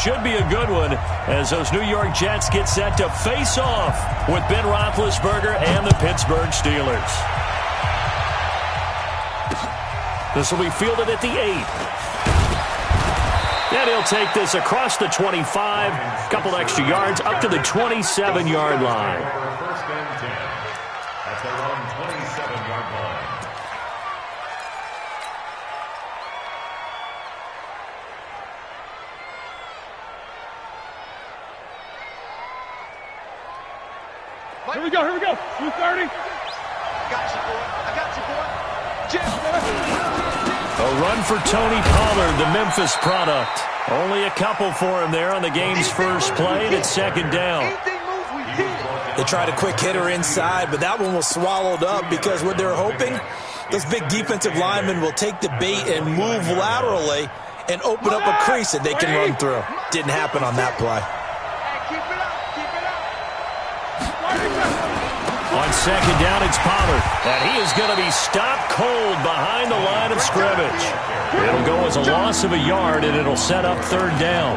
should be a good one as those New York Jets get set to face off with Ben Roethlisberger and the Pittsburgh Steelers. This will be fielded at the 8. And he'll take this across the 25, a couple extra yards up to the 27-yard line. First and 10 at their own 27-yard line. Here we go, 230. Got you, boy. I got you, boy. A run for Tony Pollard, the Memphis product. Only a couple for him there on the game's first play, and it's second down. They tried a quick hitter inside, but that one was swallowed up because what they're hoping, those big defensive linemen will take the bait and move laterally and open up a crease that they can run through. Didn't happen on that play. On second down, it's Pollard. And he is going to be stopped cold behind the line of scrimmage. It'll go as a loss of a yard, and it'll set up third down.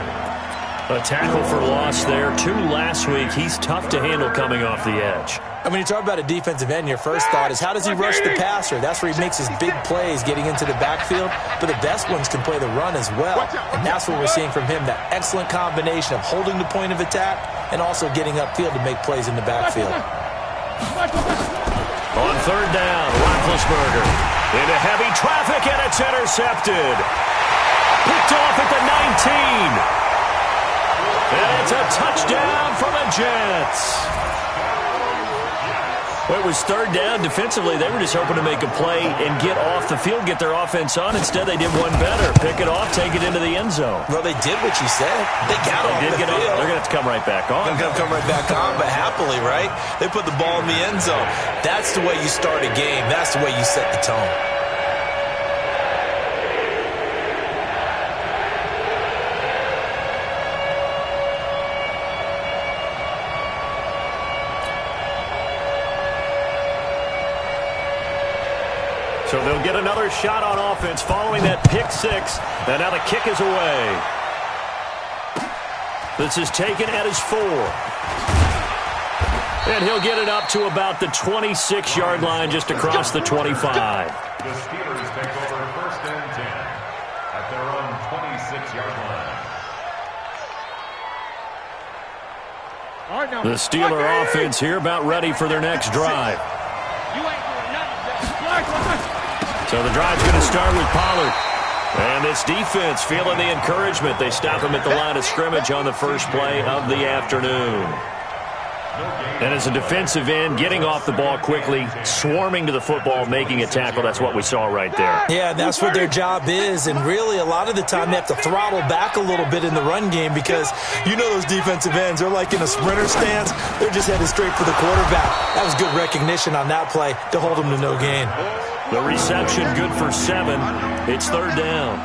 A tackle for loss there. 2 last week. He's tough to handle coming off the edge. And when you talk about a defensive end, your first thought is how does he rush the passer? That's where he makes his big plays getting into the backfield. But the best ones can play the run as well. And that's what we're seeing from him, that excellent combination of holding the point of attack and also getting upfield to make plays in the backfield. On third down, Roethlisberger into heavy traffic, and it's intercepted. Picked off at the 19. And it's a touchdown for the Jets. Well, it was third down. Defensively, they were just hoping to make a play and get off the field, get their offense on. Instead, they did one better. Pick it off, take it into the end zone. Well, they did what you said. They got off the field. They're going to have to come right back on. They're going to come right back on, but happily, right? They put the ball in the end zone. That's the way you start a game. That's the way you set the tone. So they'll get another shot on offense following that pick 6. And now the kick is away. This is taken at his 4. And he'll get it up to about the 26-yard line just across the 25. The Steelers take over first and 10 at their own 26-yard line. The Steeler offense here about ready for their next drive. So the drive's going to start with Pollard. And this defense feeling the encouragement. They stop him at the line of scrimmage on the first play of the afternoon. And as a defensive end, getting off the ball quickly, swarming to the football, making a tackle. That's what we saw right there. Yeah, that's what their job is. And really, a lot of the time, they have to throttle back a little bit in the run game because you know those defensive ends, they're like in a sprinter stance. They're just headed straight for the quarterback. That was good recognition on that play to hold them to no gain. The reception good for 7. It's third down.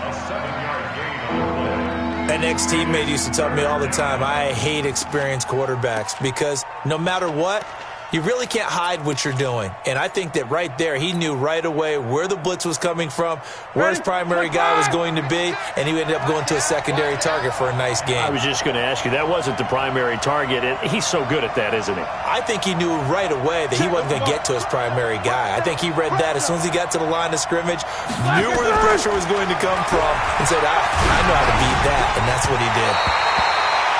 An ex-teammate used to tell me all the time, I hate experienced quarterbacks because no matter what, you really can't hide what you're doing. And I think that right there, he knew right away where the blitz was coming from, where his primary guy was going to be, and he ended up going to a secondary target for a nice game. I was just going to ask you, that wasn't the primary target. He's so good at that, isn't he? I think he knew right away that he wasn't going to get to his primary guy. I think he read that as soon as he got to the line of scrimmage, knew where the pressure was going to come from, and said, I know how to beat that, and that's what he did.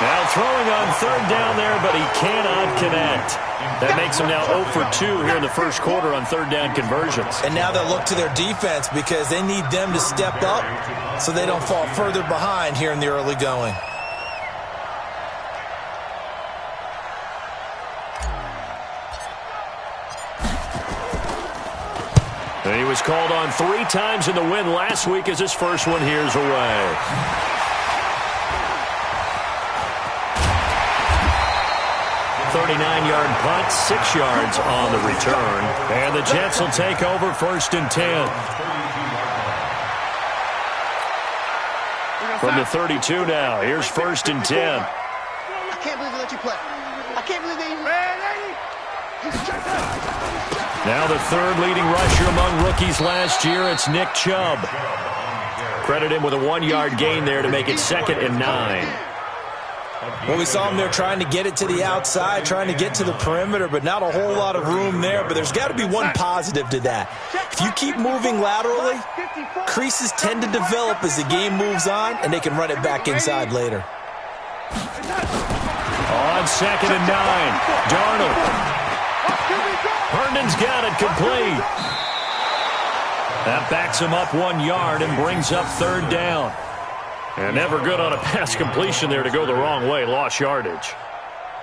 Now throwing on third down there, but he cannot connect. That makes him now 0 for 2 here in the first quarter on third down conversions. And now they'll look to their defense because they need them to step up so they don't fall further behind here in the early going. And he was called on 3 times in the win last week as his first one here's away. 39-yard punt, 6 yards on the return. And the Jets will take over first and 10. From the 32 now, here's first and 10. I can't believe they let you play. I can't believe they... Now the third leading rusher among rookies last year, it's Nick Chubb. Credit him with a 1-yard gain there to make it 2nd and 9. Well, we saw him there trying to get it to the outside, trying to get to the perimeter, but not a whole lot of room there. But there's got to be one positive to that. If you keep moving laterally, creases tend to develop as the game moves on, and they can run it back inside later. On 2nd and 9, Darnold. Herndon's got it complete. That backs him up 1 yard and brings up 3rd down. And never good on a pass completion there to go the wrong way. Lost yardage.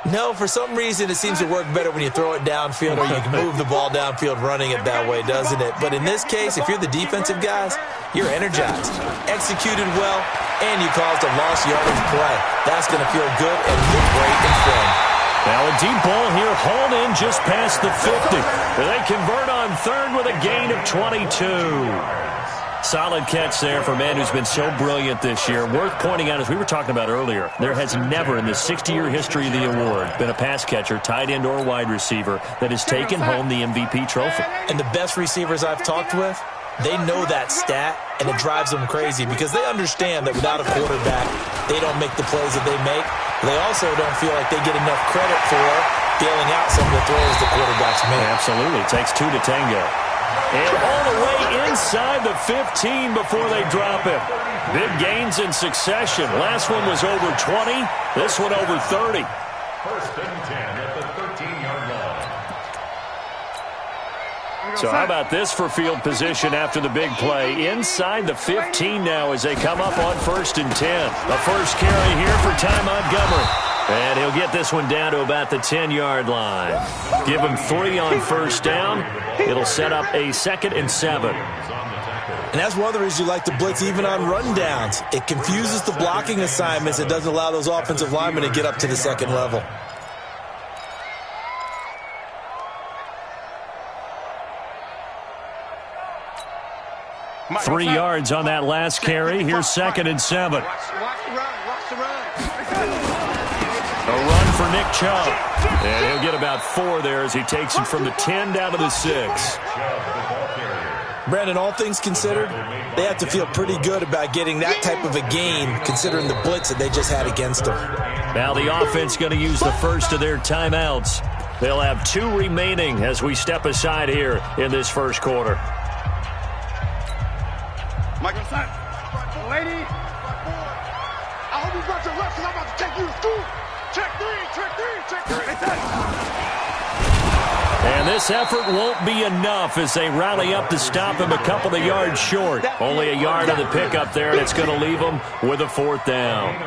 No, for some reason it seems to work better when you throw it downfield or you can move the ball downfield running it that way, doesn't it? But in this case, if you're the defensive guys, you're energized, executed well, and you caused a lost yardage play. That's going to feel good and look great in film. Now a deep ball here, hauled in just past the 50. They convert on 3rd with a gain of 22. Solid catch there for a man who's been so brilliant this year. Worth pointing out, as we were talking about earlier, there has never in the 60-year history of the award been a pass catcher, tight end, or wide receiver that has taken home the MVP trophy. And the best receivers I've talked with, they know that stat, and it drives them crazy because they understand that without a quarterback, they don't make the plays that they make. They also don't feel like they get enough credit for bailing out some of the throws the quarterbacks make. Absolutely. It takes 2 to tango. And all the way inside the 15 before they drop him. Big gains in succession. Last one was over 20. This one over 30. 1st and 10 at the 13-yard line. So how about this for field position after the big play? Inside the 15 now as they come up on 1st and 10. A first carry here for Ty Montgomery. And he'll get this one down to about the 10-yard line. Give him 3 on 1st down. It'll set up a 2nd and 7. And that's one of the reasons you like to blitz even on rundowns. It confuses the blocking assignments. It doesn't allow those offensive linemen to get up to the 2nd level. Three yards on that last carry. Here's 2nd and 7. Watch the run. Watch the run. A run for Nick Chubb. And he'll get about 4 there as he takes it from the 10 down to the 6. Brandon, all things considered, they have to feel pretty good about getting that type of a gain considering the blitz that they just had against them. Now the offense going to use the first of their timeouts. They'll have 2 remaining as we step aside here in this first quarter. Michael, son. Lady. I hope you brought your left because I'm about to take you to school. Check 3. And this effort won't be enough as they rally up to stop him a couple of yards short. Only a yard of the pickup there, and it's going to leave them with a 4th down.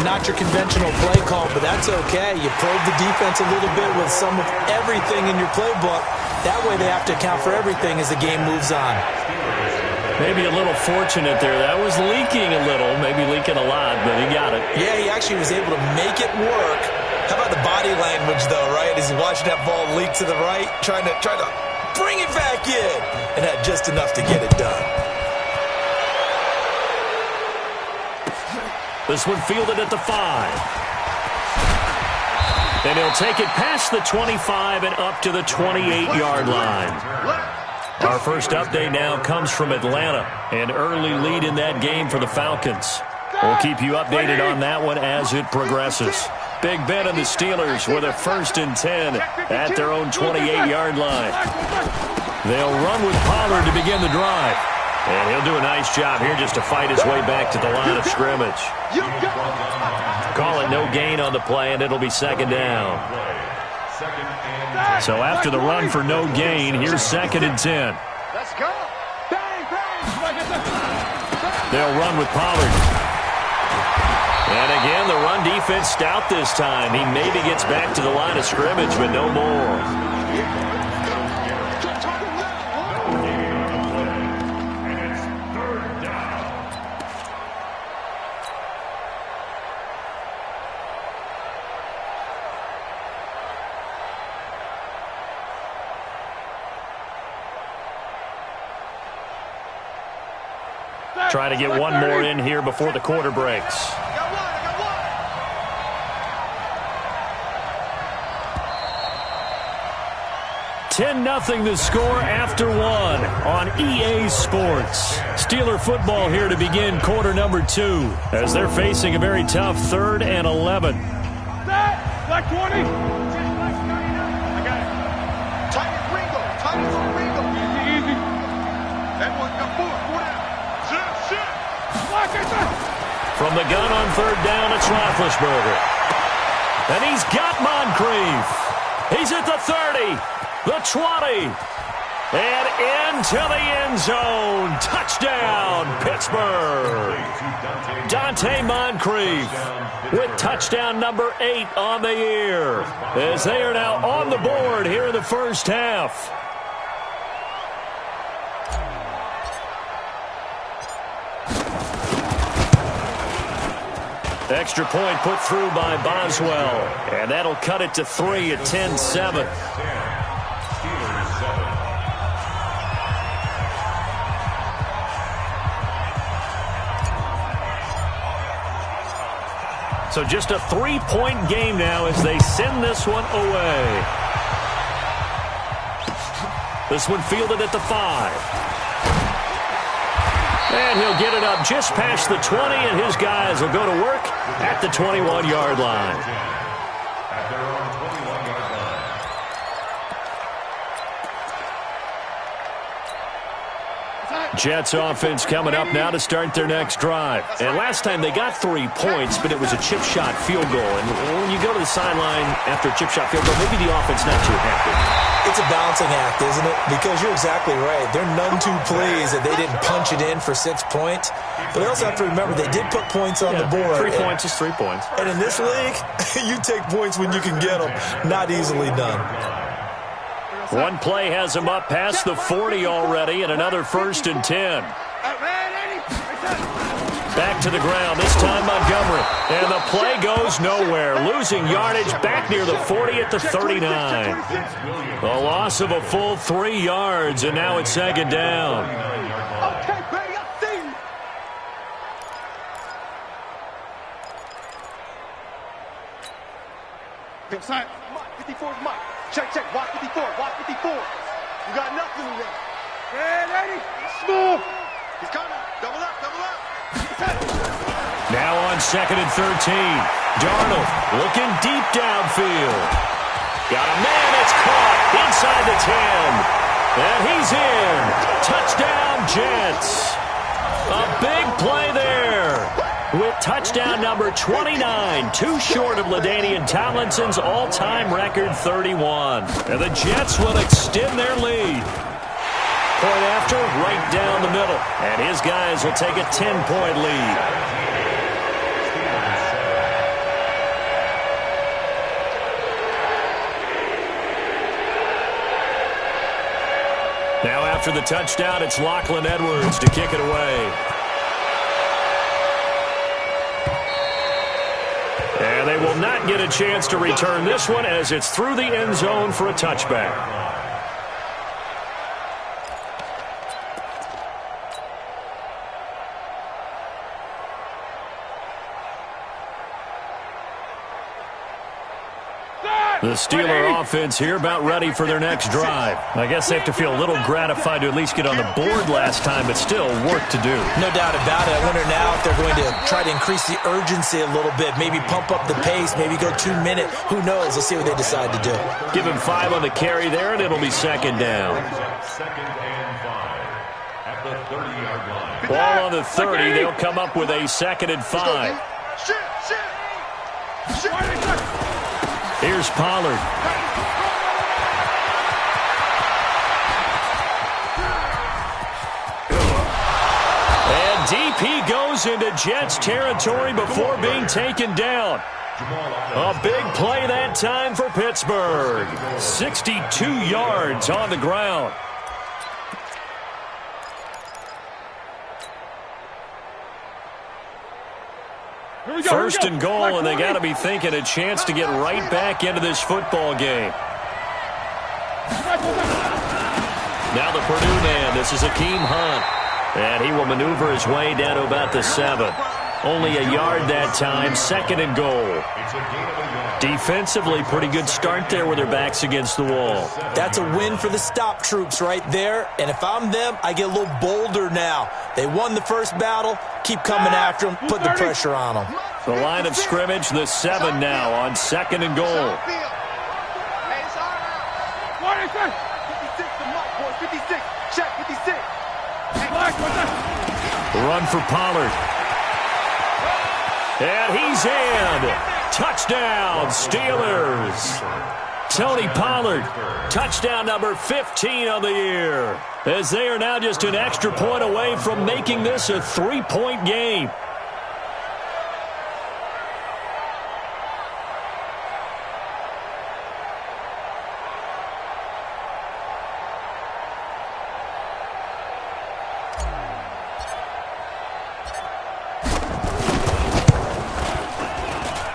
Not your conventional play call, but that's okay. You probe the defense a little bit with some of everything in your playbook. That way they have to account for everything as the game moves on. Maybe a little fortunate there. That was leaking a little, maybe leaking a lot, but he got it. Yeah, he actually was able to make it work. How about the body language, though, right? As he's watching that ball leak to the right, trying to bring it back in, and had just enough to get it done. This one fielded at the 5. And he'll take it past the 25 and up to the 28-yard line. Our first update now comes from Atlanta. An early lead in that game for the Falcons. We'll keep you updated on that one as it progresses. Big Ben and the Steelers with a 1st and 10 at their own 28-yard line. They'll run with Pollard to begin the drive. And he'll do a nice job here just to fight his way back to the line of scrimmage. Call it no gain on the play, and it'll be 2nd down. So after the run for no gain, here's 2nd and 10. Let's go. They'll run with Pollard. And again, the run defense stout this time. He maybe gets back to the line of scrimmage, but no more. Try to get one more in here before the quarter breaks. 10-0 the score after one on EA Sports. Steeler football here to begin quarter number 2 as they're facing a very tough 3rd and 11. Black 20. I got it. Tight Ringo. Easy. That one got 4 down. Shit. Black it. From the gun on 3rd down, it's Roethlisberger. And he's got Moncrief. He's at the 30, the 20, and into the end zone. Touchdown, Pittsburgh. Dante Moncrief with touchdown number 8 on the year as they are now on the board here in the first half. Extra point put through by Boswell, and that'll cut it to 3 at 10-7. So just a 3-point game now as they send this one away. This one fielded at the 5. And he'll get it up just past the 20, and his guys will go to work at the 21-yard line. At their own 21-yard line. Jets offense coming up now to start their next drive. And last time they got 3 points, but it was a chip shot field goal. And when you go to the sideline after a chip shot field goal, maybe the offense not too happy. It's a balancing act, isn't it? Because you're exactly right. They're none too pleased that they didn't punch it in for 6 points. But they also have to remember they did put points on the board. 3 points is 3 points. And in this league, you take points when you can get them. Not easily done. One play has him up past the 40 already, and another 1st and 10. Back to the ground, this time Montgomery. And the play goes nowhere. Losing yardage back near the 40 at the 39. A loss of a full 3 yards, and now it's 2nd down. Okay, baby, I see you. Inside. 54 is Mike. Check. Watch 54. You got nothing in there. Yeah, 80. Smooth. He's coming. Double up. Now on 2nd and 13. Darnold looking deep downfield. Got a man that's caught inside the 10. And he's in. Touchdown, Jets. A big play there. With touchdown number 29, too short of LaDainian Tomlinson's all-time record 31. And the Jets will extend their lead. Point after, right down the middle. And his guys will take a 10-point lead. Now after the touchdown, it's Lachlan Edwards to kick it away. And they will not get a chance to return this one as it's through the end zone for a touchback. The Steeler offense here about ready for their next drive. I guess they have to feel a little gratified to at least get on the board last time, but still work to do. No doubt about it. I wonder now if they're going to try to increase the urgency a little bit, maybe pump up the pace, maybe go 2 minute. Who knows? Let's see what they decide to do. Give him 5 on the carry there, and it'll be 2nd down. 2nd and 5 at the 30-yard line. Ball on the 30. They'll come up with a 2nd and 5. Shit. Here's Pollard. And deep he goes into Jets territory before being taken down. A big play that time for Pittsburgh. 62 yards on the ground. First and goal, and they got to be thinking a chance to get right back into this football game. Now the Purdue man, this is Akeem Hunt. And he will maneuver his way down to about the 7. Only a yard that time. 2nd and goal. Defensively, pretty good start there with their backs against the wall. That's a win for the stop troops right there. And if I'm them, I get a little bolder now. They won the first battle. Keep coming after them. Put the pressure on them. The line of scrimmage, the 7 now on 2nd and goal. 56 to Mike, boy. 56. Check, 56. Run for Pollard. And he's in. Touchdown, Steelers. Tony Pollard, touchdown number 15 on the year, as they are now just an extra point away from making this a 3-point game.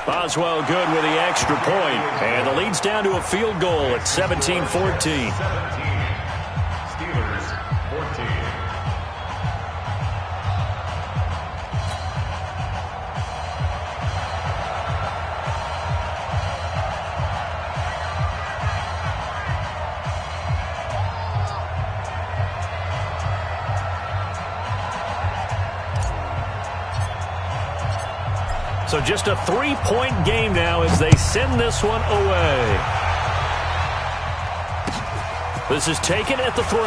Boswell good with the extra point, and the lead's down to a field goal at 17-14. 17. Steelers 14. So just a 3-point game now as they send this one away. This is taken at the 3.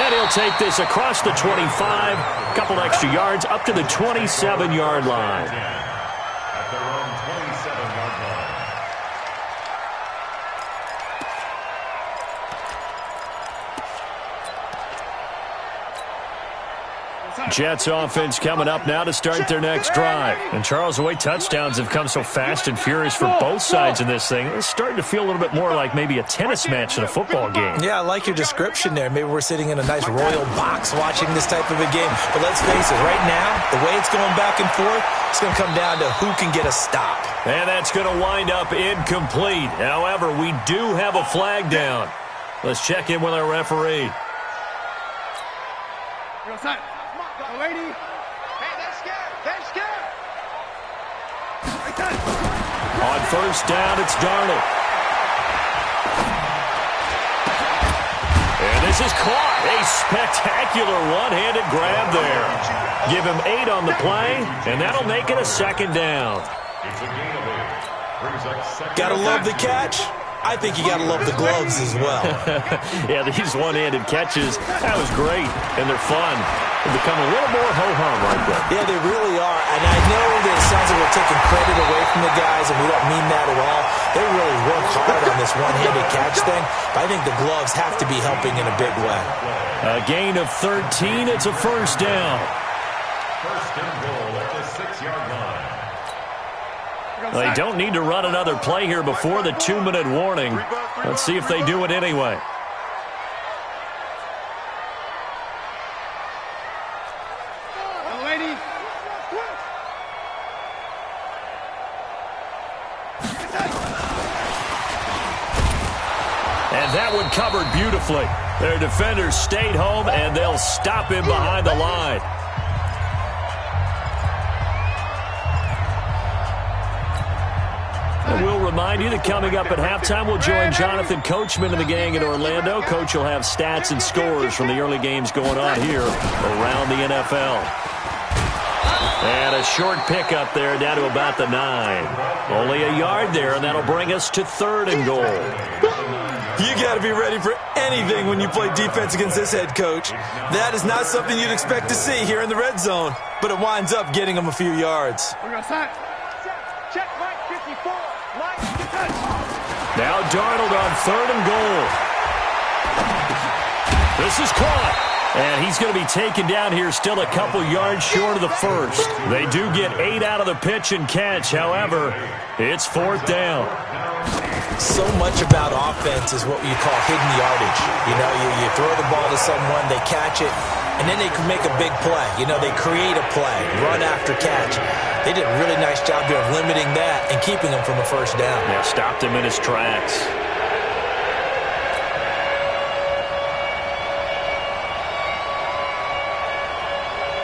And he'll take this across the 25. A couple extra yards up to the 27-yard line. At their own 27-yard line. Jets offense coming up now to start their next drive. And Charles, the way touchdowns have come so fast and furious for both sides in this thing, it's starting to feel a little bit more like maybe a tennis match than a football game. Yeah, I like your description there. Maybe we're sitting in a nice royal box watching this type of a game. But let's face it, right now, the way it's going back and forth, it's going to come down to who can get a stop. And that's going to wind up incomplete. However, we do have a flag down. Let's check in with our referee. Lady. Hey, they're scared. They're scared. On first down, it's Darnold. And this is caught. A spectacular one-handed grab there. Give him 8 on the play, and that'll make it a 2nd down. It's a gain of 8. Brings up 2nd. Gotta love the catch. I think you gotta love the gloves as well. Yeah, these one-handed catches, that was great, and they're fun. They become a little more ho-hum like that. Yeah, they really are. And I know that it sounds like we're taking credit away from the guys, and we don't mean that at all. They really work hard on this one-handed catch thing. But I think the gloves have to be helping in a big way. A gain of 13. It's a first down. First and goal at the 6-yard line. They don't need to run another play here before the 2-minute warning. Let's see if they do it anyway. And that one covered beautifully. Their defenders stayed home, and they'll stop him behind the line. And we'll remind you that coming up at halftime, we'll join Jonathan Coachman and the gang in Orlando. Coach will have stats and scores from the early games going on here around the NFL. And a short pickup there down to about the 9. Only a yard there, and that'll bring us to 3rd and goal. You got to be ready for anything when you play defense against this head coach. That is not something you'd expect to see here in the red zone, but it winds up getting them a few yards. Check, Mike, 54. Mike, touch. Now Darnold on 3rd and goal. This is caught. And he's going to be taken down here still a couple yards short of the first. They do get 8 out of the pitch and catch. However, it's 4th down. So much about offense is what you call hidden yardage. You know, you throw the ball to someone, they catch it, and then they can make a big play. You know, they create a play, run after catch. They did a really nice job there of limiting that and keeping him from a first down. Yeah, stopped him in his tracks.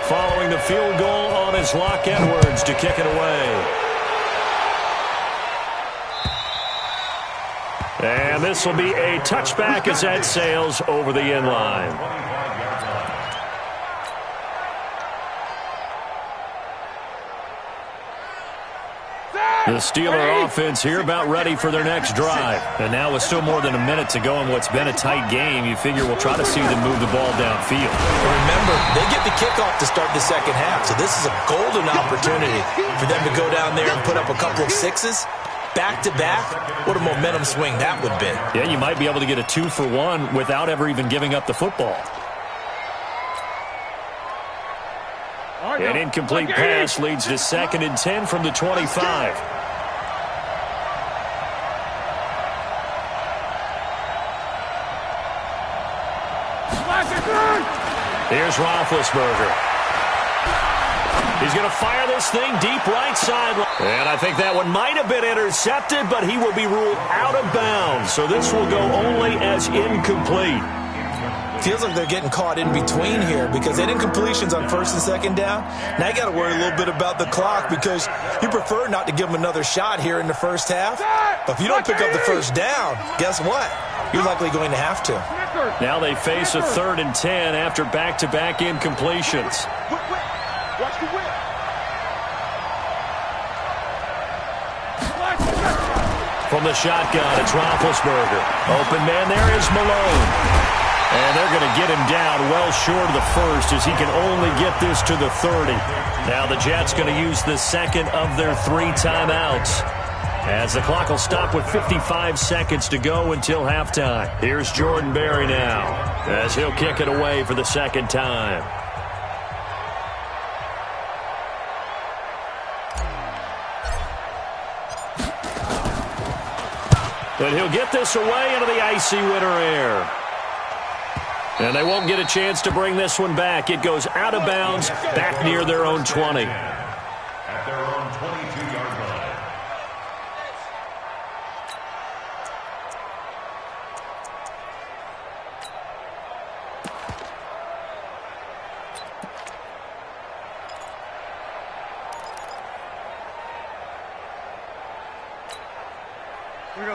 Following the field goal is Locke Edwards to kick it away. And this will be a touchback as that sails over the end line. The Steeler offense here about ready for their next drive. And now with still more than a minute to go in what's been a tight game, you figure we'll try to see them move the ball downfield. Remember, they get the kickoff to start the second half, so this is a golden opportunity for them to go down there and put up a couple of sixes. Back-to-back, what a momentum swing that would be. Yeah, you might be able to get a 2-for-1 without ever even giving up the football. An incomplete pass leads to 2nd and 10 from the 25. Here's Roethlisberger. He's going to fire this thing deep right sideline. And I think that one might have been intercepted, but he will be ruled out of bounds. So this will go only as incomplete. Feels like they're getting caught in between here because they had incompletions on 1st and 2nd down. Now you got to worry a little bit about the clock because you prefer not to give them another shot here in the first half. But if you don't pick up the 1st down, guess what? You're likely going to have to. Now they face a 3rd and 10 after back-to-back incompletions. Watch the whip. From the shotgun, it's Roethlisberger. Open man there is Malone. And they're going to get him down well short of the 1st as he can only get this to the 30. Now the Jets going to use the 2nd of their 3 timeouts as the clock will stop with 55 seconds to go until halftime. Here's Jordan Berry now as he'll kick it away for the 2nd time. But he'll get this away into the icy winter air. And they won't get a chance to bring this one back. It goes out of bounds back near their own 20. At their own 22-yard line.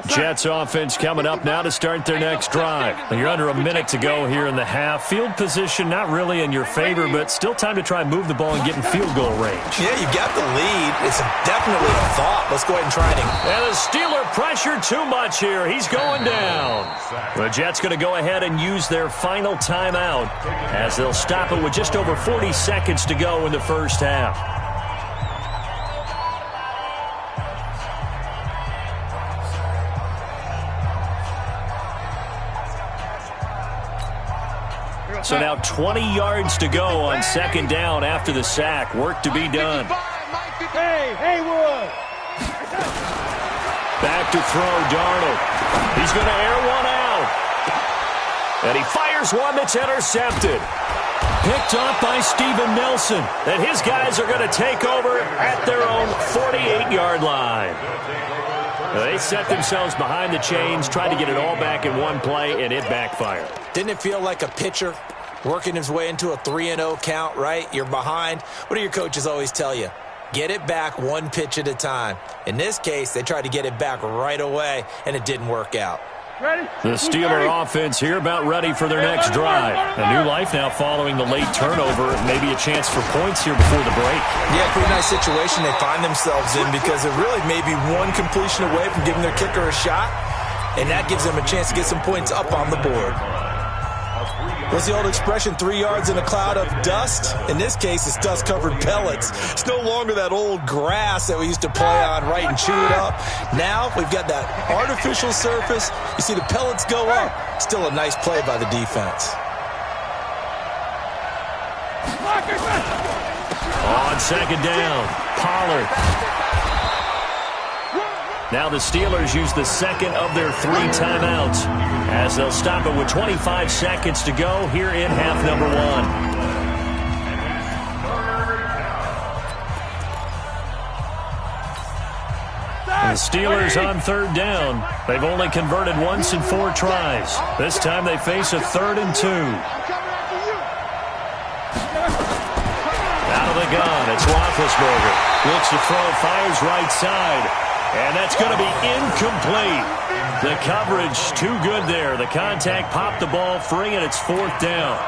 Jets offense coming up now to start their next drive. You're under a minute to go here in the half. Field position not really in your favor, but still time to try and move the ball and get in field goal range. Yeah, you got the lead. It's definitely a thought. Let's go ahead and try it. And the Steeler pressure too much here. He's going down. The Jets going to go ahead and use their final timeout as they'll stop it with just over 40 seconds to go in the first half. So now 20 yards to go on 2nd down after the sack. Work to be done. Hey, Haywood. Back to throw, Darnold. He's going to air one out. And he fires one that's intercepted. Picked off by Steven Nelson. And his guys are going to take over at their own 48-yard line. They set themselves behind the chains, tried to get it all back in one play, and it backfired. Didn't it feel like a pitcher working his way into a 3-0 count, right? You're behind. What do your coaches always tell you? Get it back one pitch at a time. In this case, they tried to get it back right away, and it didn't work out. The Steeler offense here about ready for their next drive. A new life now following the late turnover. Maybe a chance for points here before the break. Yeah, pretty nice situation they find themselves in because they're really maybe one completion away from giving their kicker a shot, and that gives them a chance to get some points up on the board. What's the old expression, 3 yards in a cloud of dust? In this case, it's dust-covered pellets. It's no longer that old grass that we used to play on, right, and chew it up. Now we've got that artificial surface. You see the pellets go up. Still a nice play by the defense. On 2nd down, Pollard. Now the Steelers use the 2nd of their 3 timeouts as they'll stop it with 25 seconds to go here in half number 1. The Steelers on 3rd down. They've only converted once in 4 tries. This time they face a 3rd and 2. Out of the gun, It's Roethlisberger. Looks to throw, fires right side. And that's going to be incomplete. The coverage too good there. The contact popped the ball free, and it's 4th down.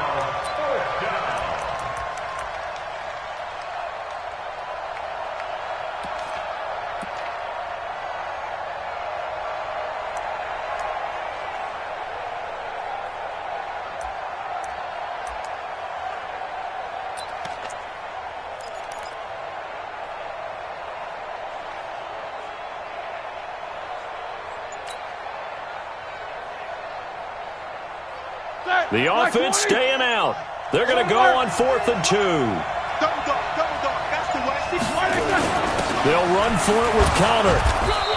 The offense staying out. They're going to go on 4th and 2. They'll run for it with Connor.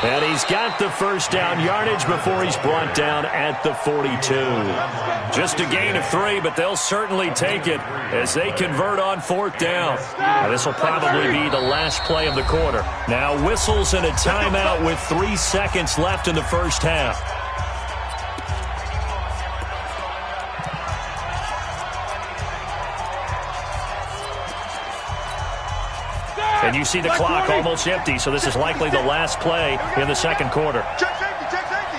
And he's got the first down yardage before he's brought down at the 42. Just a gain of 3, but they'll certainly take it as they convert on 4th down. Now, this will probably be the last play of the quarter. Now whistles and a timeout with 3 seconds left in the first half. And you see the clock almost empty, so this is likely the last play in the second quarter. Check safety, check safety.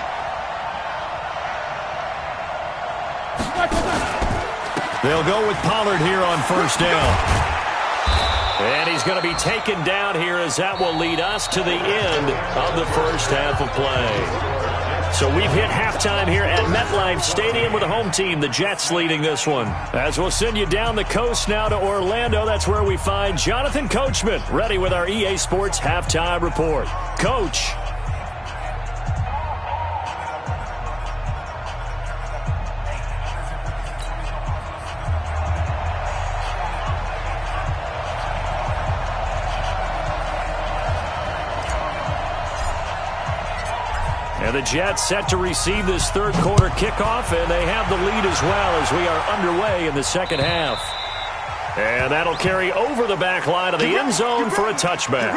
They'll go with Pollard here on first down. And he's going to be taken down here as that will lead us to the end of the first half of play. So we've hit halftime here at MetLife Stadium with the home team, the Jets, leading this one. As we'll send you down the coast now to Orlando, that's where we find Jonathan Coachman, ready with our EA Sports halftime report. Coach. And the Jets set to receive this third quarter kickoff, and they have the lead as well as we are underway in the second half. And that'll carry over the back line of the end zone for a touchback.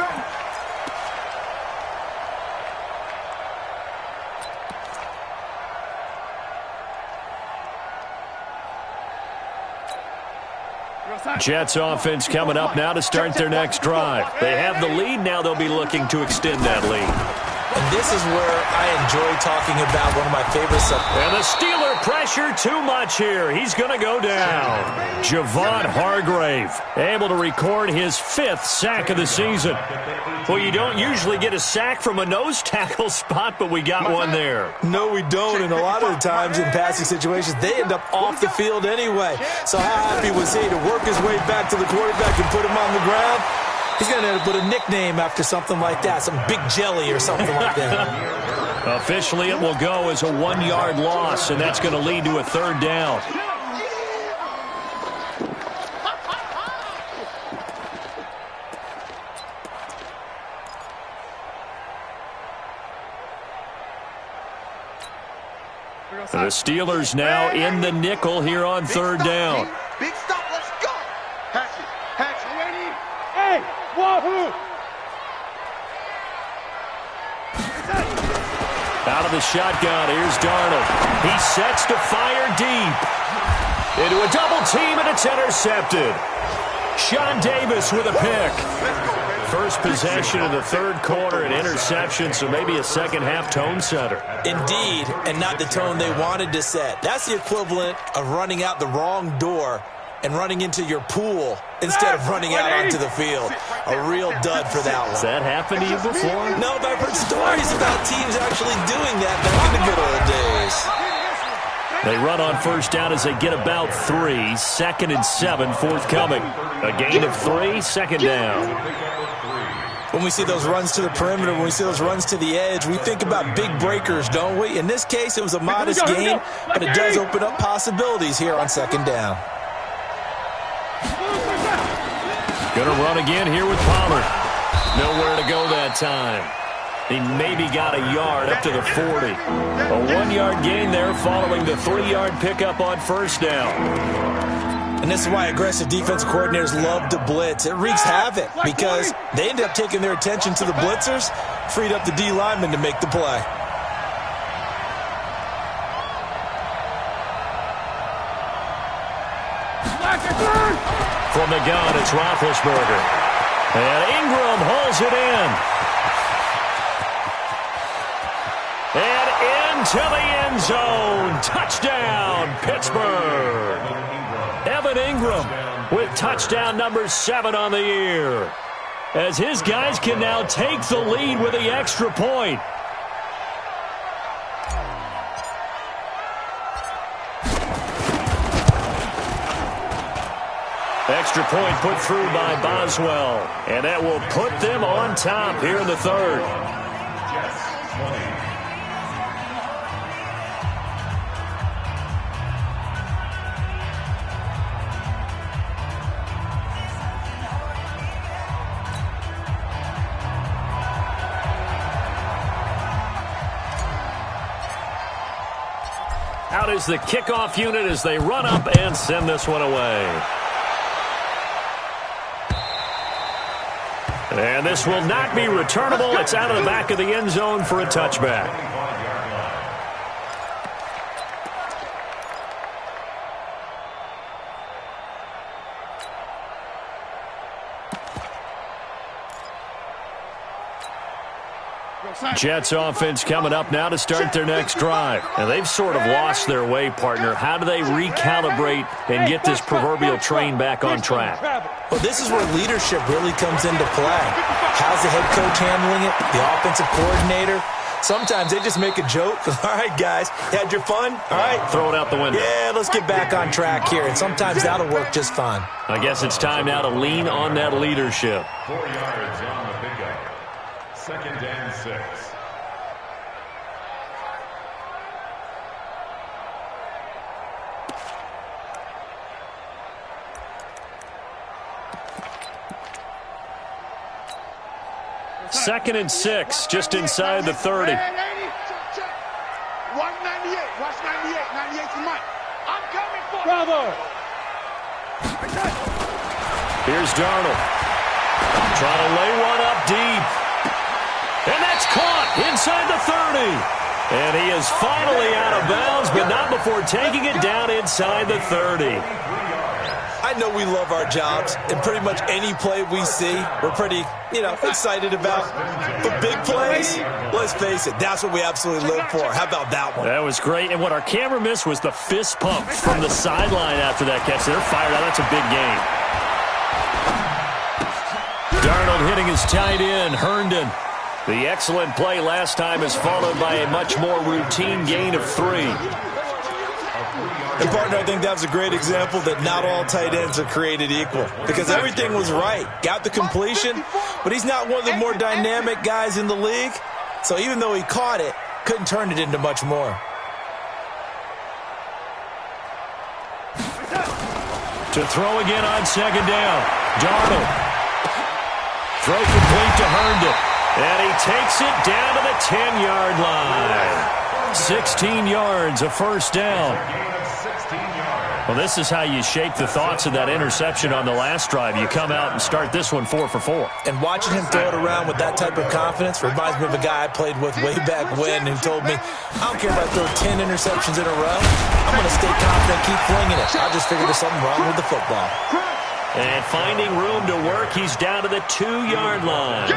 Jets offense coming up now to start their next drive. They have the lead. Now they'll be looking to extend that lead. And this is where I enjoy talking about one of my favorite subjects. And the Steeler pressure too much here. He's going to go down. Javon Hargrave able to record his 5th sack of the season. Well, you don't usually get a sack from a nose tackle spot, but we got one there. No, we don't. And a lot of the times in passing situations, they end up off the field anyway. So how happy was he to work his way back to the quarterback and put him on the ground? He's going to end up with a nickname after something like that, some Big Jelly or something like that. Officially, it will go as a 1-yard loss, and that's going to lead to a third down. The Steelers now in the nickel here on third down. Big stop, let's go. Hatch it, ready? Hey, wahoo! Out of the shotgun, here's Darnold. He sets to fire deep. Into a double team, and it's intercepted. Sean Davis with a pick. First possession of the third quarter, an interception, so maybe a second-half tone setter. Indeed, and not the tone they wanted to set. That's the equivalent of running out the wrong door and running into your pool instead of running out onto the field. A real dud for that one. Has that happened to you before? No, but I've heard stories about teams actually doing that back in the good old days. They run on first down as they get about 3. 2nd and 7 forthcoming. A gain of 3, second down. When we see those runs to the perimeter, when we see those runs to the edge, we think about big breakers, don't we? In this case, it was a modest gain, but it does open up possibilities here on second down. Going to run again here with Pollard. Nowhere to go that time. He maybe got a yard up to the 40. A 1-yard gain there following the 3-yard pickup on first down. And this is why aggressive defensive coordinators love to blitz. It wreaks havoc because they end up taking their attention to the blitzers, freed up the D lineman to make the play. From the gun, it's Roethlisberger. And Ingram hauls it in. And into the end zone. Touchdown, Pittsburgh. Evan Ingram with touchdown number 7 on the year, as his guys can now take the lead with the extra point. Extra point put through by Boswell, and that will put them on top here in the third. Out is the kickoff unit as they run up and send this one away. And this will not be returnable. It's out of the back of the end zone for a touchback. Jets offense coming up now to start their next drive. And they've sort of lost their way, partner. How do they recalibrate and get this proverbial train back on track? Well, this is where leadership really comes into play. How's the head coach handling it? The offensive coordinator? Sometimes they just make a joke. All right, guys, you had your fun? All right. Throw it out the window. Yeah, let's get back on track here. And sometimes that'll work just fine. I guess it's time now to lean on that leadership. 4 yards on the pickup. 2nd and 6. Second and 6, just inside the 30. 198. Watch 98. 98 for Mike. I'm coming for you. Bravo. Here's Darnold. Trying to lay one up deep. And that's caught inside the 30. And he is finally out of bounds, but not before taking it down inside the 30. I know we love our jobs, and pretty much any play we see, we're pretty, excited about. But big plays, let's face it, that's what we absolutely live for. How about that one? That was great, and what our camera missed was the fist pump from the sideline after that catch. They're fired out. That's a big game. Darnold hitting his tight end, Herndon. The excellent play last time is followed by a much more routine gain of 3. And, partner, I think that was a great example that not all tight ends are created equal, because everything was right. Got the completion, but he's not one of the more dynamic guys in the league. So even though he caught it, couldn't turn it into much more. To throw again on 2nd down. Darnold. Throw complete to Herndon. And he takes it down to the 10-yard line. 16 yards, a first down. Well, this is how you shake the thoughts of that interception on the last drive. You come out and start this one 4 for 4. And watching him throw it around with that type of confidence reminds me of a guy I played with way back when who told me, I don't care if I throw 10 interceptions in a row. I'm going to stay confident, keep flinging it. I just figured there's something wrong with the football. And finding room to work, he's down to the 2-yard line.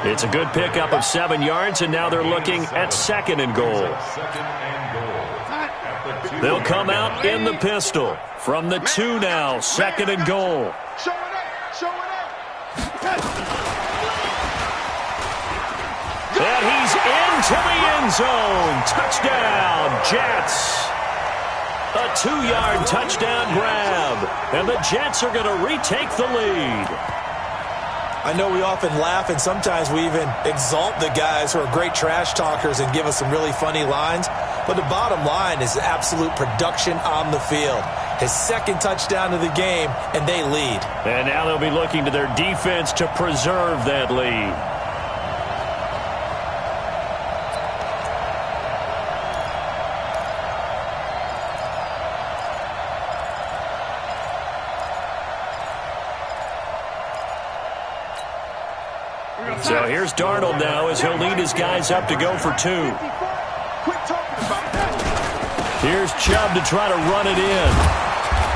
It's a good pickup of 7 yards, and now they're looking at 2nd and goal. They'll come out in the pistol. From the 2 now, 2nd and goal. And he's into the end zone. Touchdown, Jets. A 2-yard touchdown grab. And the Jets are going to retake the lead. I know we often laugh, and sometimes we even exalt the guys who are great trash talkers and give us some really funny lines. But the bottom line is absolute production on the field. His 2nd touchdown of the game, and they lead. And now they'll be looking to their defense to preserve that lead. So here's Darnold now as he'll lead his guys up to go for 2. Here's Chubb to try to run it in.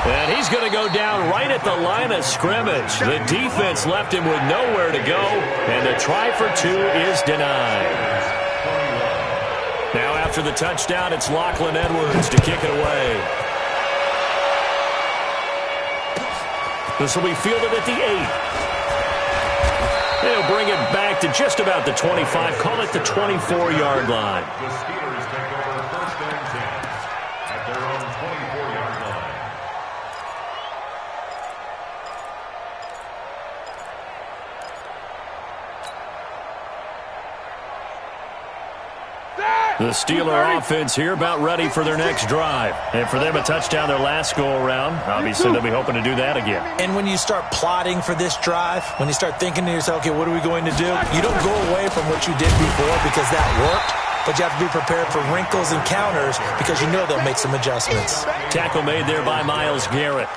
And he's going to go down right at the line of scrimmage. The defense left him with nowhere to go, and the try for two is denied. Now after the touchdown, it's Lachlan Edwards to kick it away. This will be fielded at the 8. They'll bring it back to just about the 25, call it the 24-yard line. The Steelers take over first and 10 at their own 24-yard line. The Steeler offense here about ready for their next drive. And for them, a touchdown their last go-around. Obviously, they'll be hoping to do that again. And when you start plotting for this drive, when you start thinking to yourself, okay, what are we going to do? You don't go away from what you did before because that worked, but you have to be prepared for wrinkles and counters because you know they'll make some adjustments. Tackle made there by Myles Garrett.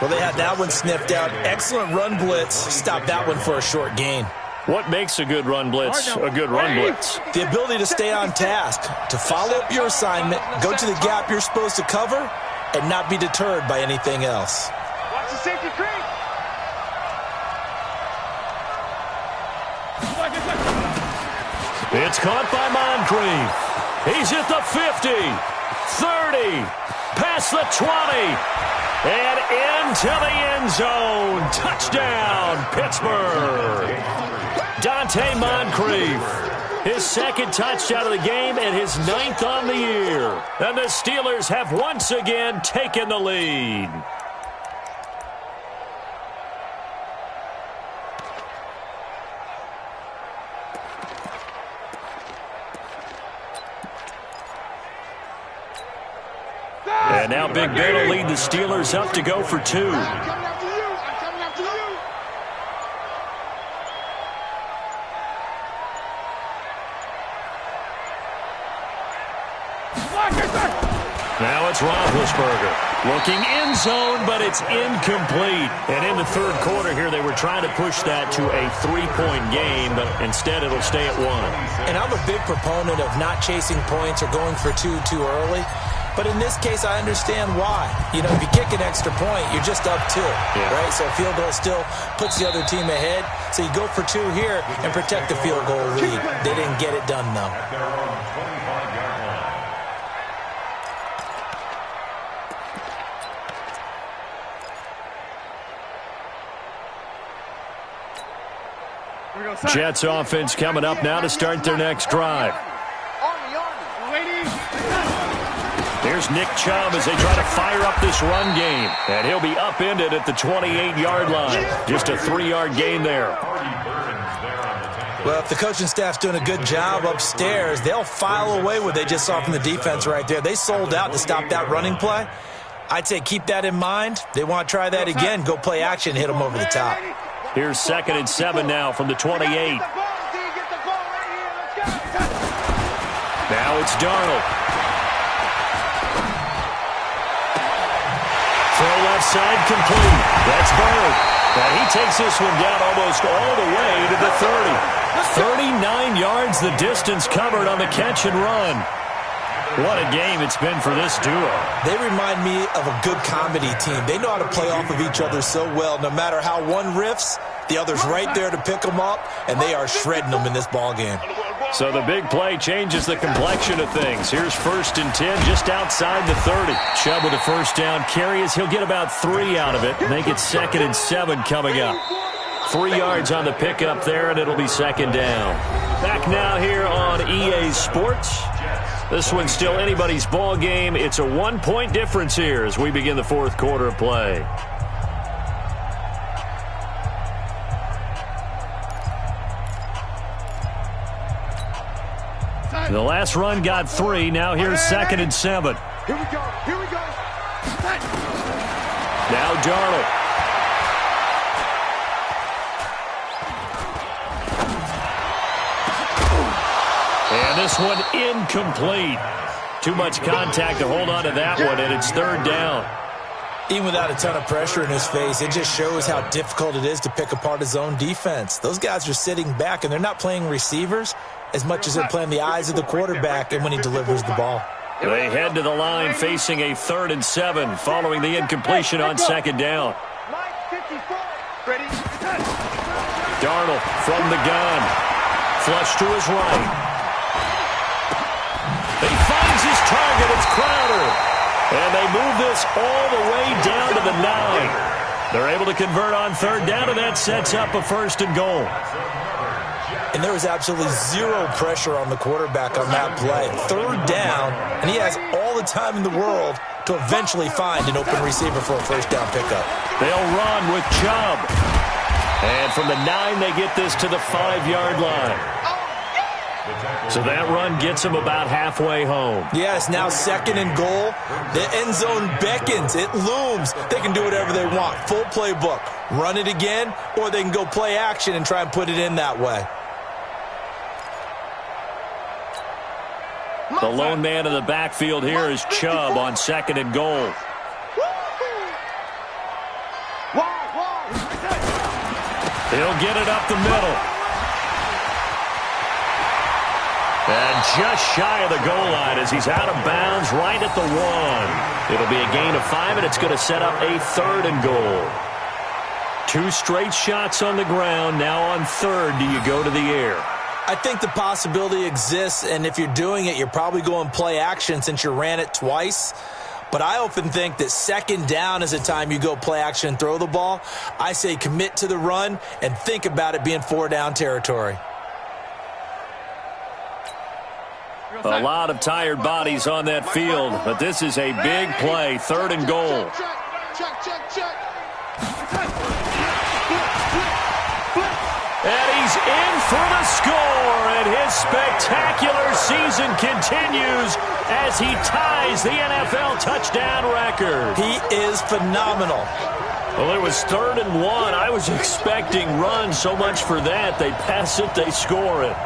Well, they had that one sniffed out. Excellent run blitz. Stop that one for a short gain. What makes a good run blitz a good run blitz? The ability to stay on task, to follow up your assignment, go to the gap you're supposed to cover, and not be deterred by anything else. Watch the safety creep. It's caught by Moncrief. He's at the 50, 30, past the 20, and into the end zone. Touchdown, Pittsburgh. Dante Moncrief, his second touchdown of the game and his 9th on the year. And the Steelers have once again taken the lead. And now Big Ben will lead the Steelers up to go for two. Now it's Roethlisberger. Looking end zone, but it's incomplete. And in the third quarter here, they were trying to push that to a 3-point game, but instead it'll stay at 1. And I'm a big proponent of not chasing points or going for two too early. But in this case, I understand why. You know, if you kick an extra point, you're just up 2, right? So a field goal still puts the other team ahead. So you go for 2 here and protect the field goal lead. They didn't get it done, though. Jets offense coming up now to start their next drive. Here's Nick Chubb as they try to fire up this run game. And he'll be upended at the 28-yard line. Just a 3-yard gain there. Well, if the coaching staff's doing a good job upstairs, they'll file away what they just saw from the defense right there. They sold out to stop that running play. I'd say keep that in mind. They want to try that again. Go play action, hit them over the top. Here's 2nd and 7 now from the 28. Now it's Darnold. Throw left side complete. That's Bird. And he takes this one down almost all the way to the 30. 39 yards the distance covered on the catch and run. What a game it's been for this duo. They remind me of a good comedy team. They know how to play off of each other so well. No matter how one riffs, the other's right there to pick them up, and they are shredding them in this ballgame. So the big play changes the complexion of things. Here's 1st and 10 just outside the 30. Chubb with a first down carry as he'll get about 3 out of it. Make it 2nd and 7 coming up. 3 yards on the pickup there, and it'll be 2nd down. Back now here on EA Sports. This one's still anybody's ball game. It's a 1-point difference here as we begin the 4th quarter of play. The last run got 3. Now here's 2nd and 7. Here we go. Here we go. Now Darnold. And this one incomplete. Too much contact to hold on to that one, and it's 3rd down. Even without a ton of pressure in his face, it just shows how difficult it is to pick apart his own defense. Those guys are sitting back, and they're not playing receivers as much as they're playing the eyes of the quarterback and when he delivers the ball. They head to the line facing a 3rd and 7 following the incompletion on 2nd down. Ready? Darnold from the gun. Flush to his right. He finds his target. It's Crowder. And they move this all the way down to the 9. They're able to convert on 3rd down, and that sets up a 1st and goal. And there was absolutely zero pressure on the quarterback on that play. 3rd down, and he has all the time in the world to eventually find an open receiver for a 1st down pickup. They'll run with Chubb. And from the 9, they get this to the 5-yard line. So that run gets them about halfway home. Yes, now 2nd and goal. The end zone beckons. It looms. They can do whatever they want. Full playbook. Run it again, or they can go play action and try and put it in that way. The lone man in the backfield here is Chubb on 2nd and goal. He'll get it up the middle. And just shy of the goal line as he's out of bounds right at the 1. It'll be a gain of 5, and it's going to set up a 3rd and goal. 2 straight shots on the ground. Now on 3rd, do you go to the air? I think the possibility exists, and if you're doing it, you're probably going play action since you ran it twice. But I often think that 2nd down is a time you go play action and throw the ball. I say commit to the run and think about it being 4-down territory. A lot of tired bodies on that field, but this is a big play, 3rd and goal. And he's in for the score, and his spectacular season continues as he ties the NFL touchdown record. He is phenomenal. Well, it was 3rd and 1. I was expecting run, so much for that. They pass it, they score it.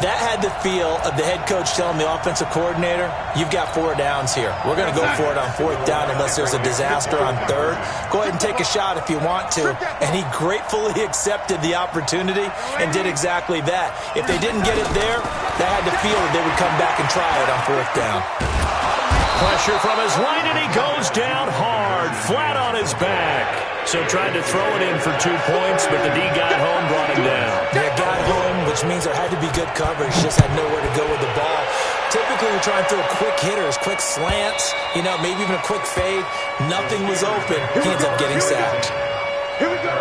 That had the feel of the head coach telling the offensive coordinator, you've got 4 downs here. We're going to go for it on 4th down unless there's a disaster on 3rd. Go ahead and take a shot if you want to. And he gratefully accepted the opportunity and did exactly that. If they didn't get it there, they had the feel that they would come back and try it on 4th down. Pressure from his right, and he goes down hard, flat on his back. So tried to throw it in for 2 points, but the D got home, brought him down. Yeah, got home, which means there had to be good coverage. Just had nowhere to go with the ball. Typically, we try and throw quick hitters, quick slants, maybe even a quick fade. Nothing was open. He ends up getting sacked. Here we go.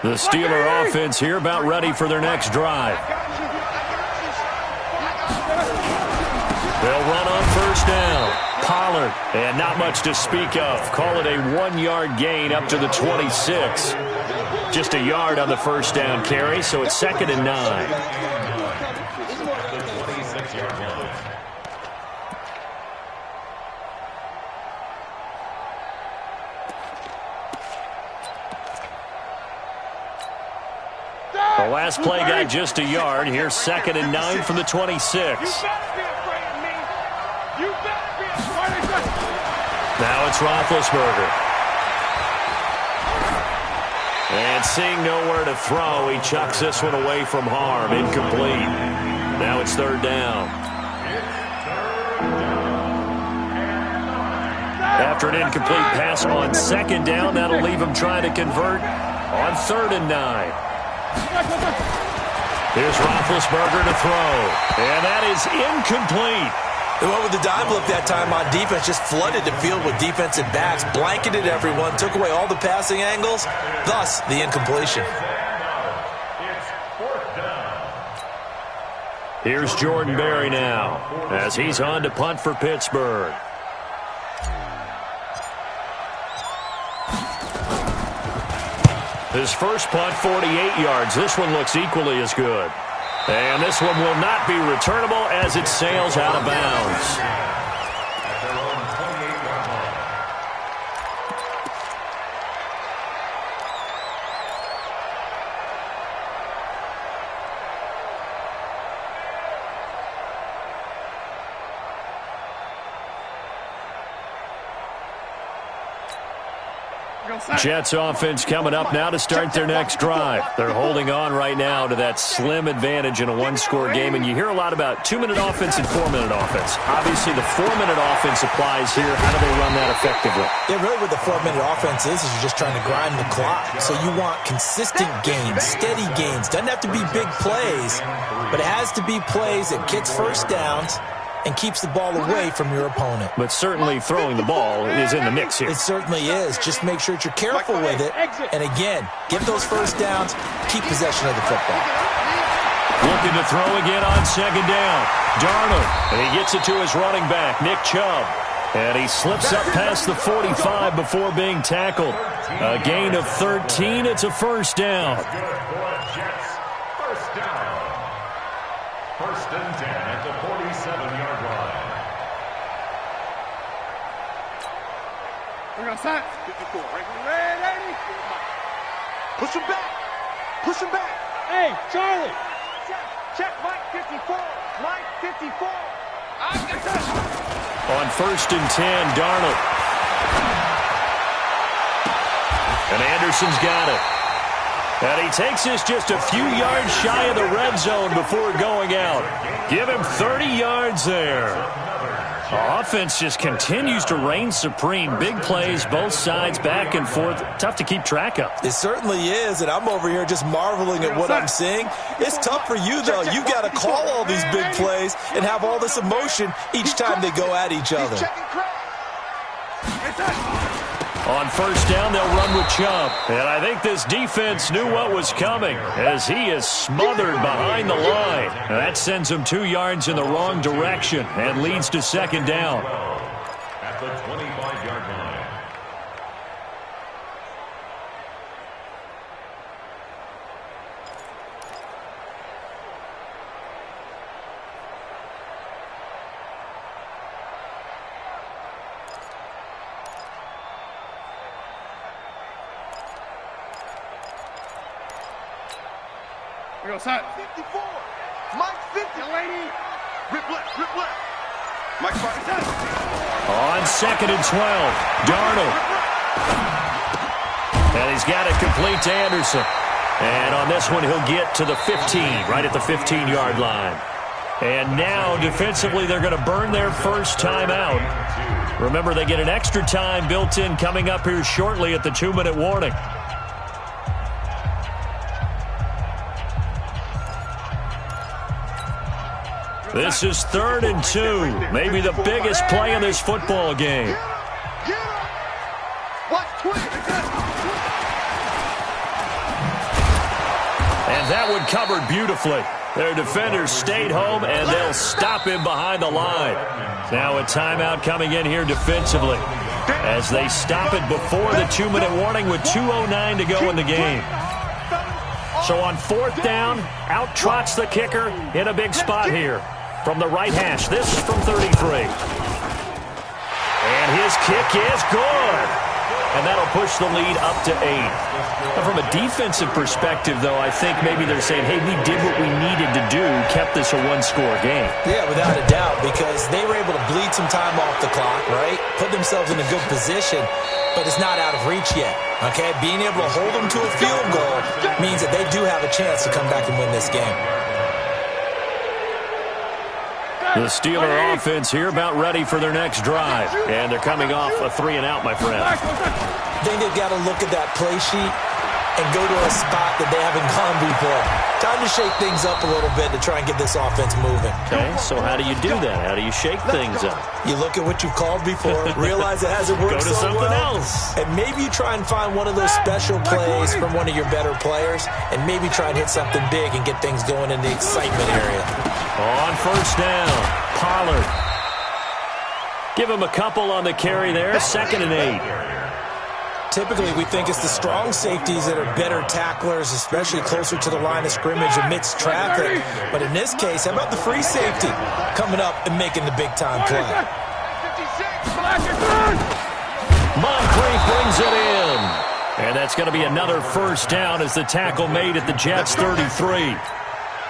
The Steeler offense here about ready for their next drive. They'll run on 1st down. Pollard, and not much to speak of. Call it a 1-yard gain up to the 26. Just a yard on the 1st down carry, so it's 2nd and 9. The last play got just a yard. Here's 2nd and 9 from the 26. Now it's Roethlisberger. And seeing nowhere to throw, he chucks this one away from harm. Incomplete. Now it's 3rd down. After an incomplete pass on 2nd down, that'll leave him trying to convert on 3rd and 9. Here's Roethlisberger to throw. And that is incomplete. They went with the dime look that time on defense, just flooded the field with defensive backs, blanketed everyone, took away all the passing angles, thus the incompletion. Here's Jordan Berry now as he's on to punt for Pittsburgh. His first punt, 48 yards. This one looks equally as good. And this one will not be returnable as it sails out of bounds. Jets offense coming up now to start their next drive. They're holding on right now to that slim advantage in a one-score game, and you hear a lot about 2-minute offense and 4-minute offense. Obviously, the 4-minute offense applies here. How do they run that effectively? Yeah, really what the 4-minute offense is you're just trying to grind the clock. So you want consistent gains, steady gains. Doesn't have to be big plays, but it has to be plays that gets first downs and keeps the ball away from your opponent. But certainly throwing the ball is in the mix here. It certainly is. Just make sure that you're careful with it. And again, get those first downs, keep possession of the football. Looking to throw again on second down. Darnold, and he gets it to his running back, Nick Chubb. And he slips up past the 45 before being tackled. A gain of 13. It's a first down. First down. First and 10 at the 47-yard line. We're outside. 54. Ready? Push him back. Push him back. Hey, Charlie. Check Mike 54. Mike 54. On first and 10, Darnold. And Anderson's got it. And he takes this just a few yards shy of the red zone before going out. Give him 30 yards there. Offense just continues to reign supreme. Big plays, both sides, back and forth. Tough to keep track of. It certainly is, and I'm over here just marveling at what I'm seeing. It's tough for you, though. You've got to call all these big plays and have all this emotion each time they go at each other. On first down, they'll run with Chubb. And I think this defense knew what was coming as he is smothered behind the line. And that sends him 2 yards in the wrong direction and leads to second down. At the 25-yard line. We go outside. 54. Mike 50. Lady. Rip left. Mike 5. On second and 12, Darnold. And he's got it complete to Anderson. And on this one, he'll get to the 15, right at the 15-yard line. And now, defensively, they're going to burn their first time out. Remember, they get an extra time built in coming up here shortly at the 2-minute warning. This is 3rd and 2. Maybe the biggest play in this football game. And that one covered beautifully. Their defenders stayed home, and they'll stop him behind the line. Now a timeout coming in here defensively as they stop it before the 2-minute warning with 2:09 to go in the game. So on 4th down, out trots the kicker in a big spot here. From the right hash, this from 33. And his kick is good. And that'll push the lead up to 8. Now from a defensive perspective, though, I think maybe they're saying, hey, we did what we needed to do, kept this a one-score game. Yeah, without a doubt, because they were able to bleed some time off the clock, right? Put themselves in a good position, but it's not out of reach yet, okay? Being able to hold them to a field goal means that they do have a chance to come back and win this game. The Steeler offense here about ready for their next drive. And they're coming off a 3-and-out, my friend. I think they've got to look at that play sheet and go to a spot that they haven't gone before. Time to shake things up a little bit to try and get this offense moving. Okay, so how do you do that? How do you shake things up? You look at what you've called before, realize it hasn't worked Go to so something well, else. and maybe you try and find one of those special plays from one of your better players, and maybe try and hit something big and get things going in the excitement area. On first down, Pollard. Give him a couple on the carry there, 2nd and 8. Typically, we think it's the strong safeties that are better tacklers, especially closer to the line of scrimmage amidst traffic. But in this case, how about the free safety coming up and making the big-time play? Moncrief brings it in. And that's going to be another first down as the tackle made at the Jets' 33.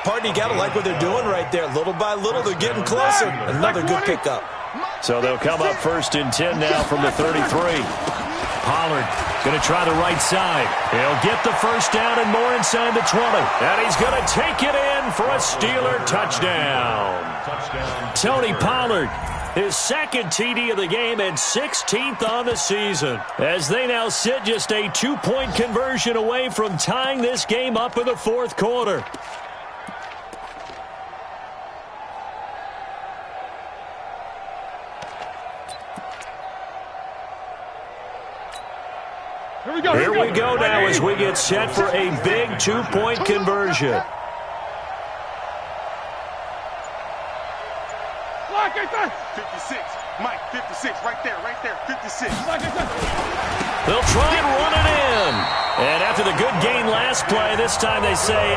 Pardon, you got to like what they're doing right there. Little by little, they're getting closer. Another good pickup. So they'll come up 1st and 10 now from the 33. Pollard going to try the right side. He'll get the first down and more inside the 20. And he's going to take it in for a Steeler touchdown. Tony Pollard, his second TD of the game and 16th on the season, as they now sit just a 2-point conversion away from tying this game up in the fourth quarter. Here we go now as we get set for a big 2-point conversion. 56. Mike, 56. Right there, 56. They'll try and run it in. And after the good gain last play, this time they say,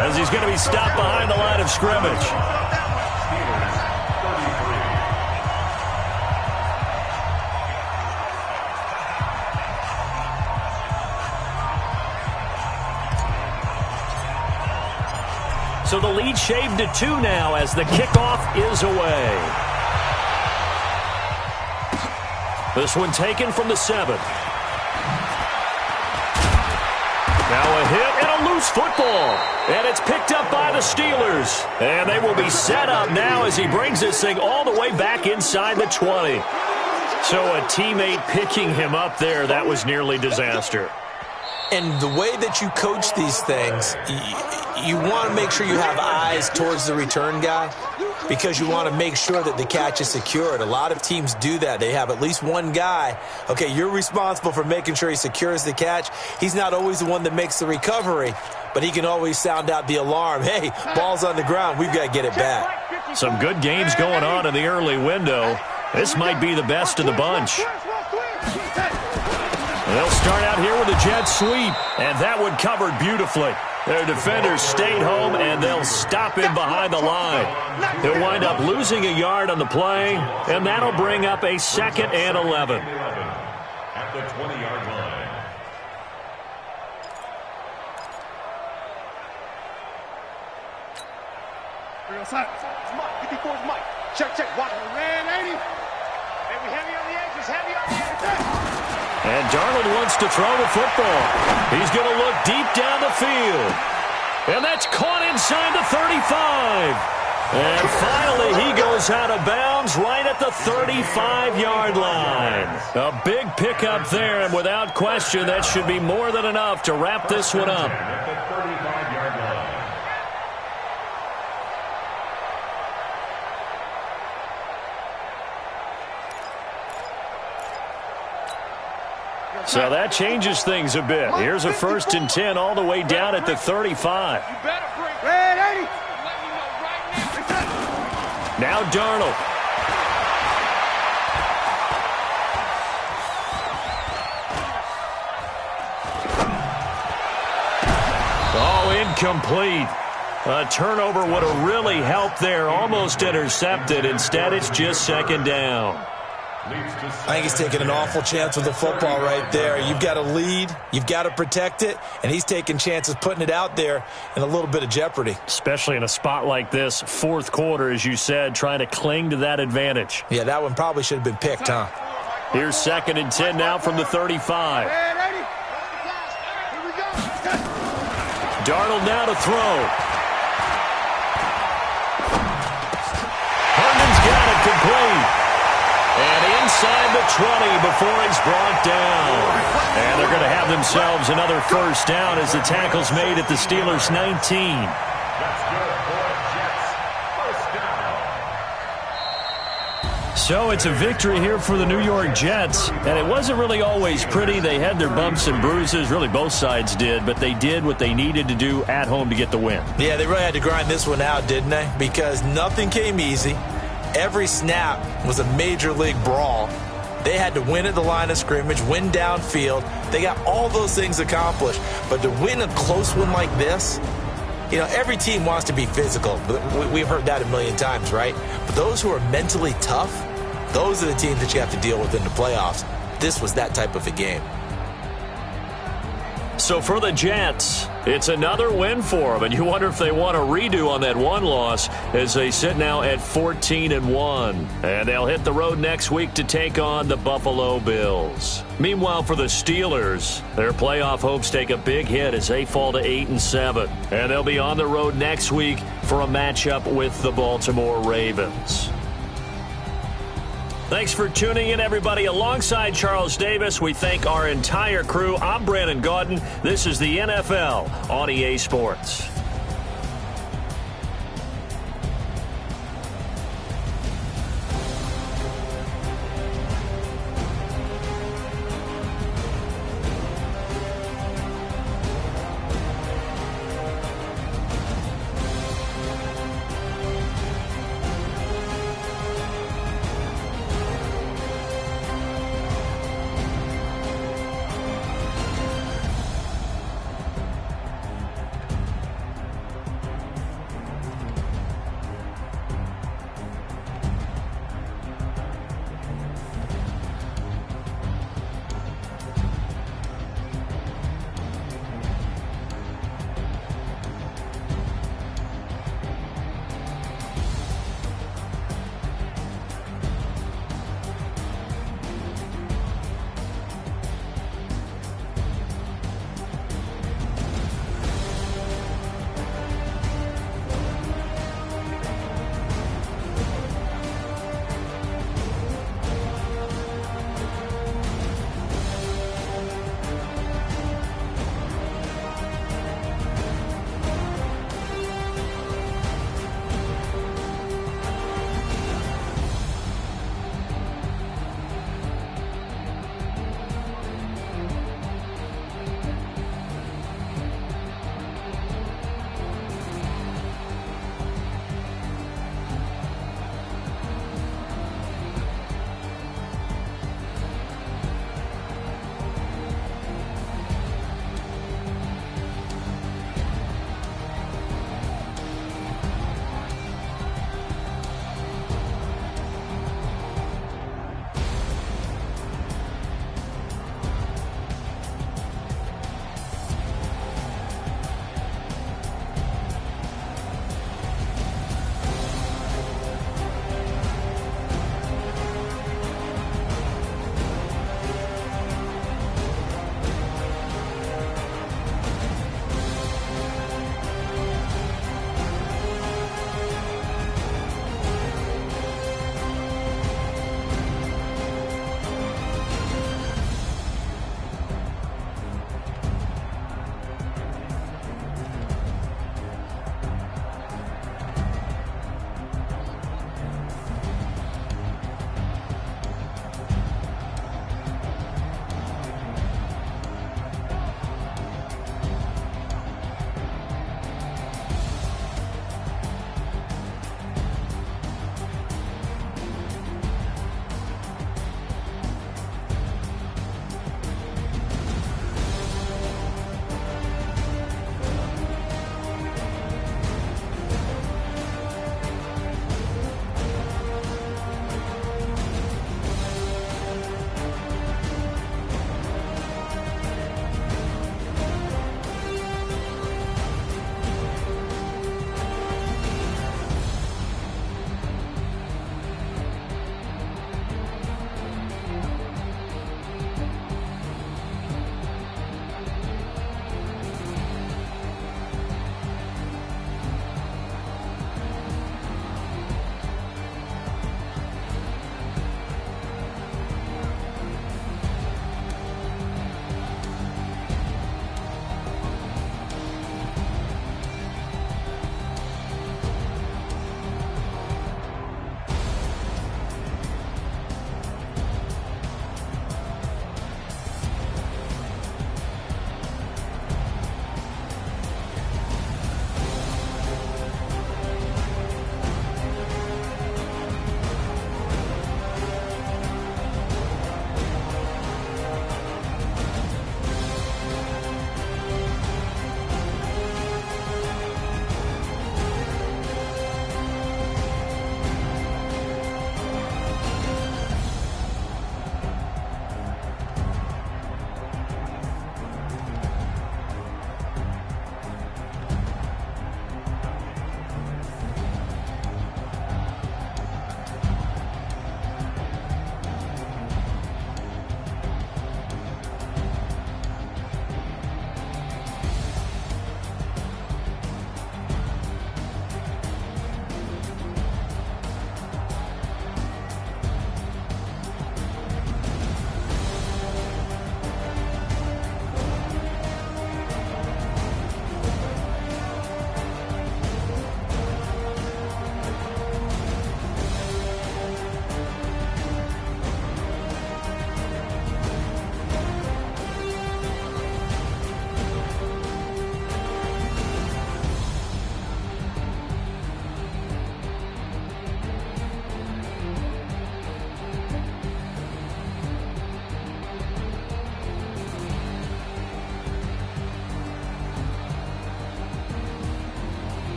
as he's going to be stopped behind the line of scrimmage. So the lead shaved to 2 now as the kickoff is away. This one taken from the 7. Now a hit and a loose football. And it's picked up by the Steelers. And they will be set up now as he brings this thing all the way back inside the 20. So a teammate picking him up there, that was nearly disaster. And the way that you coach these things, you want to make sure you have eyes towards the return guy because you want to make sure that the catch is secured. A lot of teams do that. They have at least one guy. Okay, you're responsible for making sure he secures the catch. He's not always the one that makes the recovery, but he can always sound out the alarm. Hey, ball's on the ground. We've got to get it back. Some good games going on in the early window. This might be the best of the bunch. They'll start out here with a jet sweep, and that one covered beautifully. Their defenders stayed home, and they'll stop him behind the line. He'll wind up losing a yard on the play, and that'll bring up a 2nd and 11. At the 20-yard line. Real side. Mike, 54's Mike. Check. Watch the red 80. Maybe heavy on the edges, heavy on the edges. And Darnold wants to throw the football. He's going to look deep down the field. And that's caught inside the 35. And finally, he goes out of bounds right at the 35-yard line. A big pickup there, and without question, that should be more than enough to wrap this one up. At the 35-yard line. So that changes things a bit. Here's a 1st and 10 all the way down at the 35. Now Darnold. Oh, incomplete. A turnover would have really helped there. Almost intercepted. Instead, it's just 2nd down. I think he's taking an awful chance with the football right there. You've got to lead, you've got to protect it, and he's taking chances putting it out there in a little bit of jeopardy. Especially in a spot like this, fourth quarter, as you said, trying to cling to that advantage. Yeah, that one probably should have been picked, huh? Here's 2nd and 10 now from the 35. Darnold now to throw. Herndon's got it complete. And inside the 20 before he's brought down. And they're going to have themselves another 1st down as the tackle's made at the Steelers' 19. That's good for Jets. 1st down. So it's a victory here for the New York Jets. And it wasn't really always pretty. They had their bumps and bruises. Really, both sides did. But they did what they needed to do at home to get the win. Yeah, they really had to grind this one out, didn't they? Because nothing came easy. Every snap was a major league brawl. They had to win at the line of scrimmage, win downfield. They got all those things accomplished. But to win a close one like this, you know, every team wants to be physical. We've heard that a million times, right? But those who are mentally tough, those are the teams that you have to deal with in the playoffs. This was that type of a game. So for the Jets, it's another win for them, and you wonder if they want a redo on that one loss as they sit now at 14-1. And they'll hit the road next week to take on the Buffalo Bills. Meanwhile, for the Steelers, their playoff hopes take a big hit as they fall to 8-7. And they'll be on the road next week for a matchup with the Baltimore Ravens. Thanks for tuning in, everybody. Alongside Charles Davis, we thank our entire crew. I'm Brandon Gaudin. This is the NFL on EA Sports.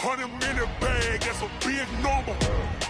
100-minute bag, that's a big number.